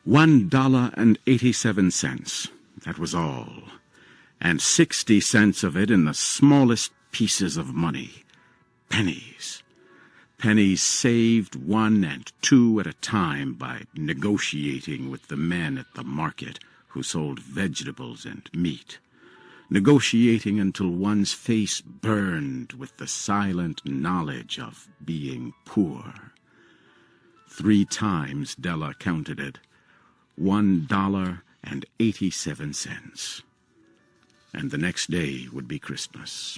$1.87, that was all, and 60 cents of it in the smallest pieces of money, pennies. Pennies saved 1 and 2 at a time by negotiating with the men at the market who sold vegetables and meat, negotiating until one's face burned with the silent knowledge of being poor. 3 times Della counted it, $1.87. And the next day would be Christmas.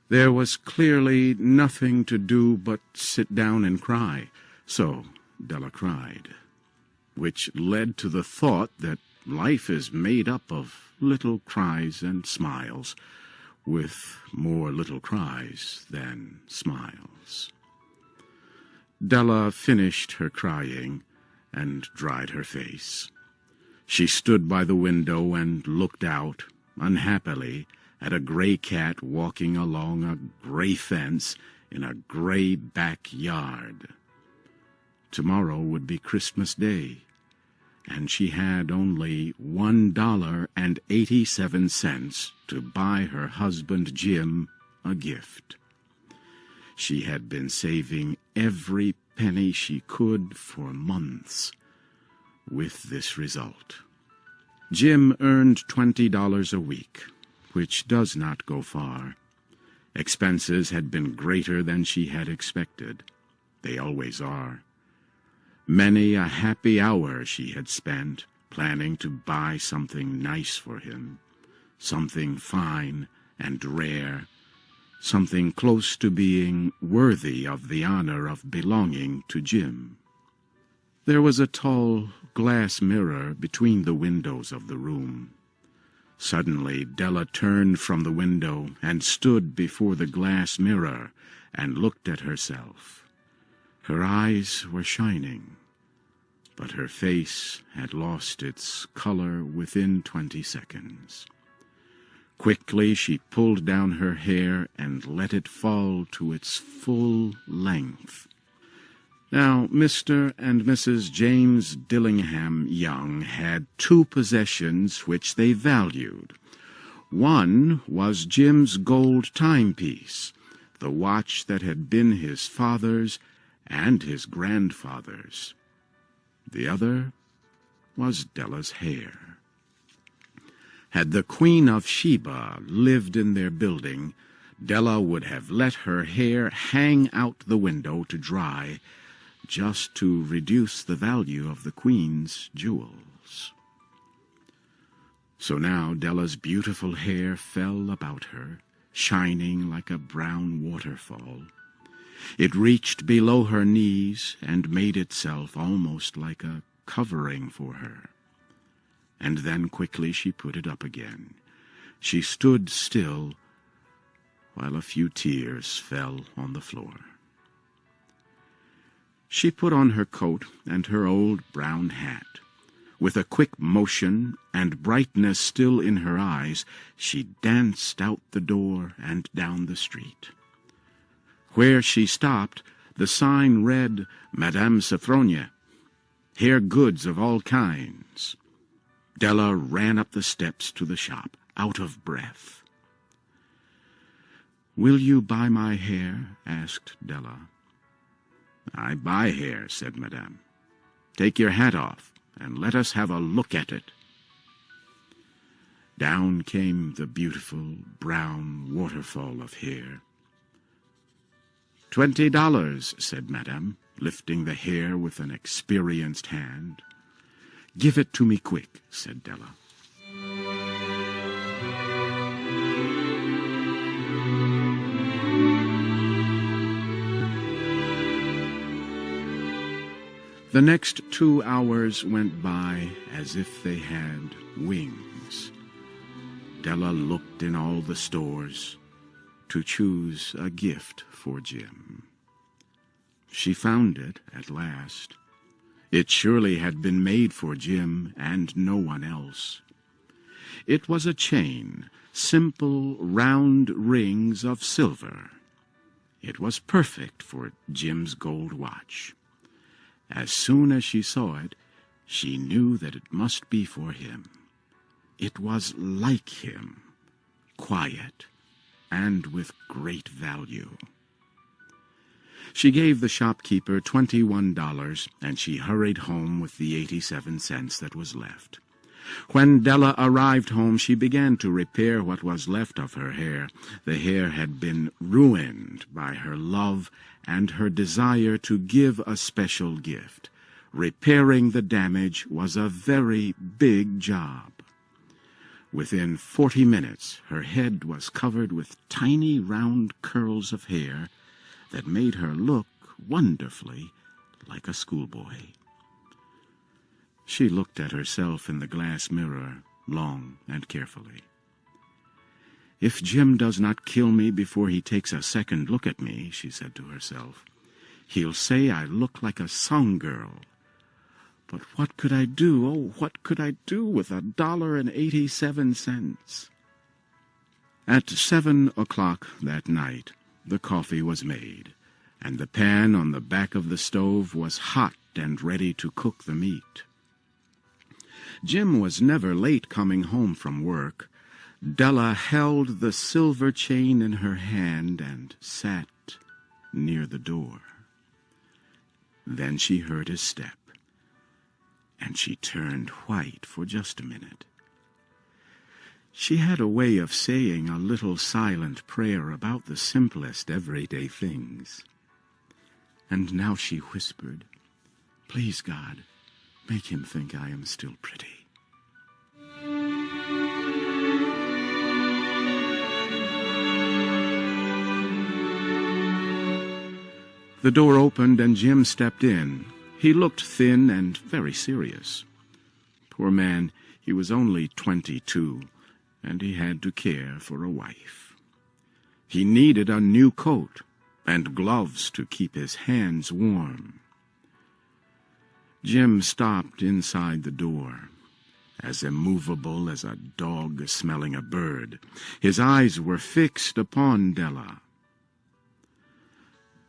There was clearly nothing to do but sit down and cry, so Della cried, which led to the thought that life is made up of little cries and smiles, with more little cries than smiles. Della finished her crying and dried her face. She stood by the window and looked out, unhappily, at a gray cat walking along a gray fence in a gray backyard. Tomorrow would be Christmas Day, and she had only $1.87 to buy her husband Jim a gift. She had been saving every penny she could for months, with this result. Jim earned $20 a week, which does not go far. Expenses had been greater than she had expected. They always are. Many a happy hour she had spent planning to buy something nice for him, something fine and rare, something close to being worthy of the honor of belonging to Jim. There was a tall glass mirror between the windows of the room. Suddenly Della turned from the window and stood before the glass mirror and looked at herself. Her eyes were shining, but her face had lost its color within 20 seconds. Quickly she pulled down her hair and let it fall to its full length. Now, Mr. and Mrs. James Dillingham Young had 2 possessions which they valued. One was Jim's gold timepiece, the watch that had been his father's and his grandfather's. The other was Della's hair. Had the Queen of Sheba lived in their building, Della would have let her hair hang out the window to dry, just to reduce the value of the Queen's jewels. So now Della's beautiful hair fell about her, shining like a brown waterfall. It reached below her knees and made itself almost like a covering for her. And then quickly she put it up again. She stood still while a few tears fell on the floor. She put on her coat and her old brown hat. With a quick motion and brightness still in her eyes, she danced out the door and down the street. Where she stopped, the sign read, Madame Sophronia, hair goods of all kinds. Della ran up the steps to the shop, out of breath. "Will you buy my hair?" asked Della. "I buy hair," said Madame. "Take your hat off, and let us have a look at it." Down came the beautiful brown waterfall of hair. $20, said Madame, lifting the hair with an experienced hand. "Give it to me quick," said Della. The next 2 hours went by as if they had wings. Della looked in all the stores to choose a gift for Jim. She found it at last. It surely had been made for Jim and no one else. It was a chain, simple round rings of silver. It was perfect for Jim's gold watch. As soon as she saw it, She knew that it must be for him. It was like him, quiet, and with great value. She gave the shopkeeper $21, and she hurried home with the 87 cents that was left. When Della arrived home, she began to repair what was left of her hair. The hair had been ruined by her love and her desire to give a special gift. Repairing the damage was a very big job. Within 40 minutes, her head was covered with tiny round curls of hair that made her look wonderfully like a schoolboy. She looked at herself in the glass mirror long and carefully. "If Jim does not kill me before he takes a second look at me," she said to herself, "he'll say I look like a song girl. But what could I do? Oh, what could I do with $1.87? At 7 o'clock that night, the coffee was made, and the pan on the back of the stove was hot and ready to cook the meat. Jim was never late coming home from work. Della held the silver chain in her hand and sat near the door. Then she heard his step, and she turned white for just a minute. She had a way of saying a little silent prayer about the simplest everyday things. And now she whispered, "Please, God, make him think I am still pretty." The door opened and Jim stepped in. He looked thin and very serious. Poor man, he was only 22, and he had to care for a wife. He needed a new coat and gloves to keep his hands warm. Jim stopped inside the door, as immovable as a dog smelling a bird. His eyes were fixed upon Della.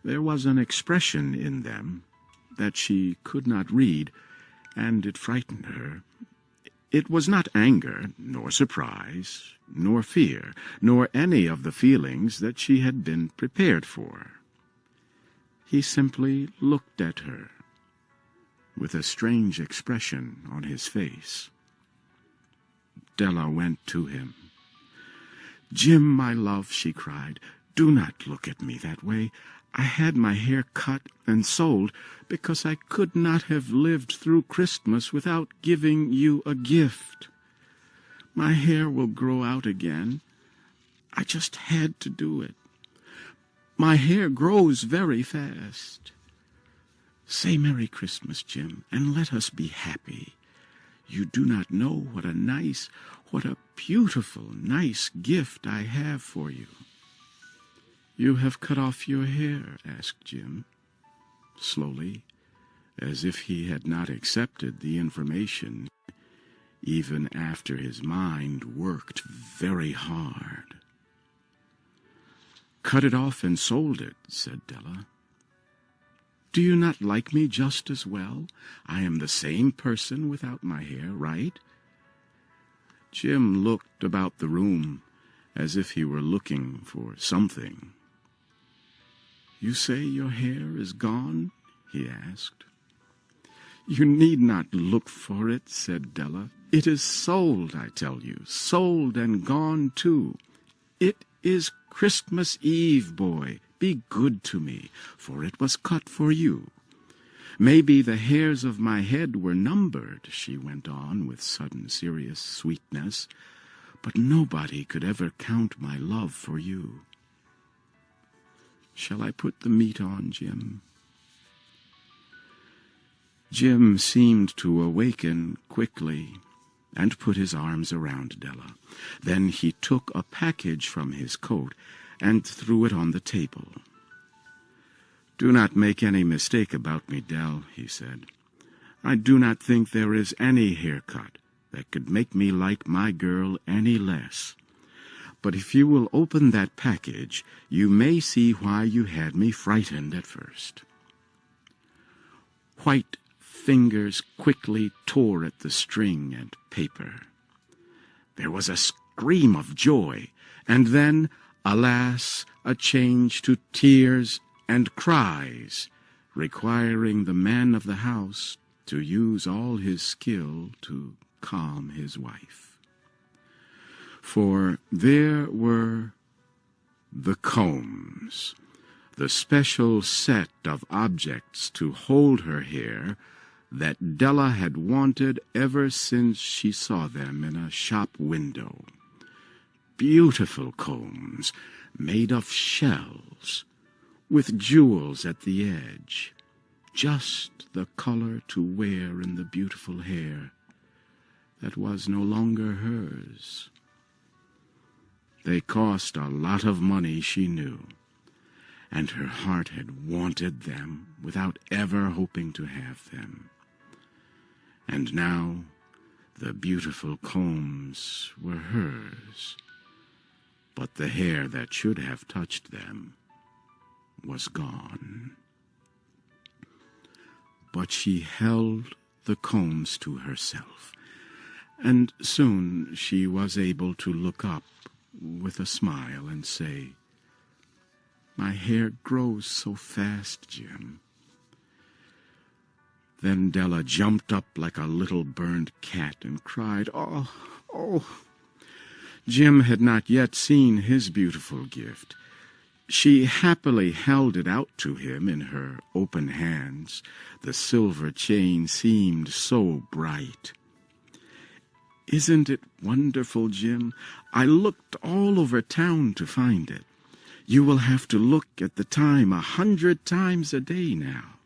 There was an expression in them that she could not read, and it frightened her. It was not anger, nor surprise, nor fear, nor any of the feelings that she had been prepared for. He simply looked at her, with a strange expression on his face. Della went to him. "Jim, my love," she cried, "do not look at me that way. I had my hair cut and sold because I could not have lived through Christmas without giving you a gift. My hair will grow out again. I just had to do it. My hair grows very fast. Say Merry Christmas, Jim, and let us be happy. You do not know what a beautiful, nice gift I have for you." "You have cut off your hair?" asked Jim, slowly, as if he had not accepted the information, even after his mind worked very hard. "Cut it off and sold it," said Della. "Do you not like me just as well? I am the same person without my hair, right?" Jim looked about the room as if he were looking for something. "You say your hair is gone?" he asked. "You need not look for it," said Della. "It is sold, I tell you, sold and gone too. It is Christmas Eve, boy. Be good to me, for it was cut for you. Maybe the hairs of my head were numbered," she went on with sudden serious sweetness, "but nobody could ever count my love for you. Shall I put the meat on, Jim?" Jim seemed to awaken quickly and put his arms around Della. Then he took a package from his coat and threw it on the table. "Do not make any mistake about me, Dell," he said. "I do not think there is any haircut that could make me like my girl any less. But if you will open that package, you may see why you had me frightened at first." White fingers quickly tore at the string and paper. There was a scream of joy, and then, alas, a change to tears and cries, requiring the man of the house to use all his skill to calm his wife. For there were the combs, the special set of objects to hold her hair that Della had wanted ever since she saw them in a shop window. Beautiful combs made of shells, with jewels at the edge, just the color to wear in the beautiful hair that was no longer hers. They cost a lot of money, she knew, and her heart had wanted them without ever hoping to have them. And now the beautiful combs were hers, but the hair that should have touched them was gone. But she held the combs to herself, and soon she was able to look up with a smile and say, "My hair grows so fast, Jim." Then Della jumped up like a little burned cat and cried, "Oh, oh!" Jim had not yet seen his beautiful gift. She happily held it out to him in her open hands. The silver chain seemed so bright. "Isn't it wonderful, Jim? I looked all over town to find it. You will have to look at the time 100 times a day now.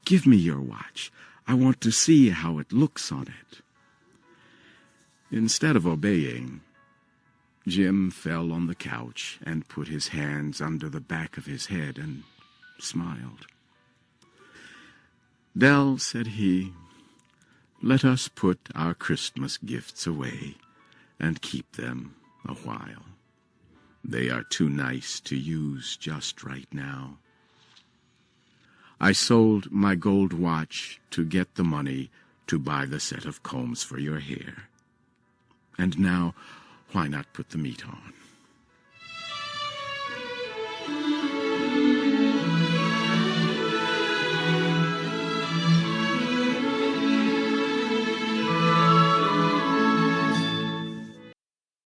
Give me your watch. I want to see how it looks on it." Instead of obeying, Jim fell on the couch and put his hands under the back of his head and smiled. "Dell," said he, "let us put our Christmas gifts away and keep them a while. They are too nice to use just right now. I sold my gold watch to get the money to buy the set of combs for your hair. And now, why not put the meat on?"